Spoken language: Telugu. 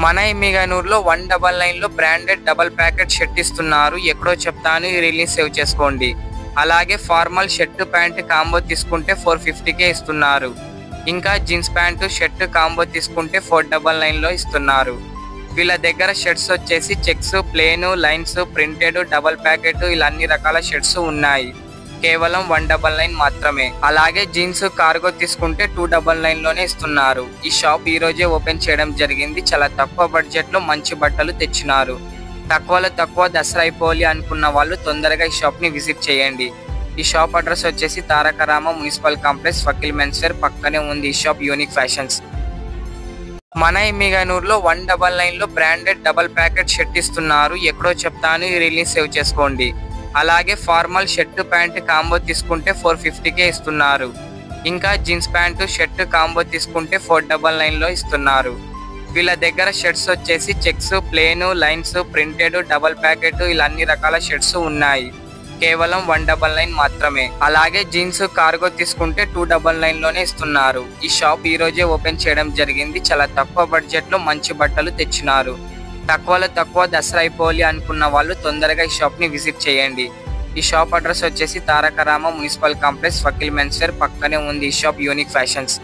మన ఎమ్మిగనూరులో 199లో బ్రాండెడ్ డబుల్ ప్యాకెట్ షర్ట్ ఇస్తున్నారు. ఎక్కడో చెప్తాను, ఈ రీల్ని సేవ్ చేసుకోండి. అలాగే ఫార్మల్ షర్ట్ ప్యాంట్ కాంబో తీసుకుంటే 450కే ఇస్తున్నారు. ఇంకా జీన్స్ ప్యాంటు షర్ట్ కాంబో తీసుకుంటే 499లో ఇస్తున్నారు. వీళ్ళ దగ్గర షర్ట్స్ వచ్చేసి checks, plain, lines, printed, double packet ఇలా అన్ని రకాల షర్ట్స్ ఉన్నాయి. కేవలం 199 మాత్రమే. అలాగే జీన్స్ కార్గో తీసుకుంటే 299లోనే ఇస్తున్నారు. ఈ షాప్ ఈ రోజే ఓపెన్ చేయడం జరిగింది. చాలా తక్కువ బడ్జెట్ లో మంచి బట్టలు తెచ్చినారు. తక్కువలో తక్కువ దసరా అయిపోవాలి అనుకున్న వాళ్ళు తొందరగా ఈ షాప్ ని విజిట్ చేయండి. ఈ షాప్ అడ్రస్ వచ్చేసి Tarakarama municipal complex, Vakeel menswear పక్కనే ఉంది ఈ షాప్ యూనిక్ ఫ్యాషన్స్. మన ఎమ్మిగనూరులో 199లో బ్రాండెడ్ డబుల్ ప్యాకెట్ షర్ట్ ఇస్తున్నారు. ఎక్కడో చెప్తాను, ఈ రీల్ని సేవ్ చేసుకోండి. అలాగే ఫార్మల్ షర్ట్ ప్యాంట్ కాంబో తీసుకుంటే 450కే ఇస్తున్నారు. ఇంకా జీన్స్ ప్యాంటు షర్ట్ కాంబో తీసుకుంటే 499లో ఇస్తున్నారు. వీళ్ళ దగ్గర షర్ట్స్ వచ్చేసి checks, plain, lines, printed, double packet ఇలా అన్ని రకాల షర్ట్స్ ఉన్నాయి. కేవలం 199 మాత్రమే. అలాగే జీన్స్ కార్గో తీసుకుంటే 299లోనే ఇస్తున్నారు. ఈ షాప్ ఈ రోజే ఓపెన్ చేయడం జరిగింది. చాలా తక్కువ బడ్జెట్ లో మంచి బట్టలు తెచ్చినారు. తక్కువలో తక్కువ దసరా అయిపోవాలి అనుకున్న వాళ్ళు తొందరగా ఈ షాప్ ని విజిట్ చేయండి. ఈ షాప్ అడ్రస్ వచ్చేసి Tarakarama municipal complex, Vakeel menswear పక్కనే ఉంది ఈ షాప్ యూనిక్ ఫ్యాషన్స్.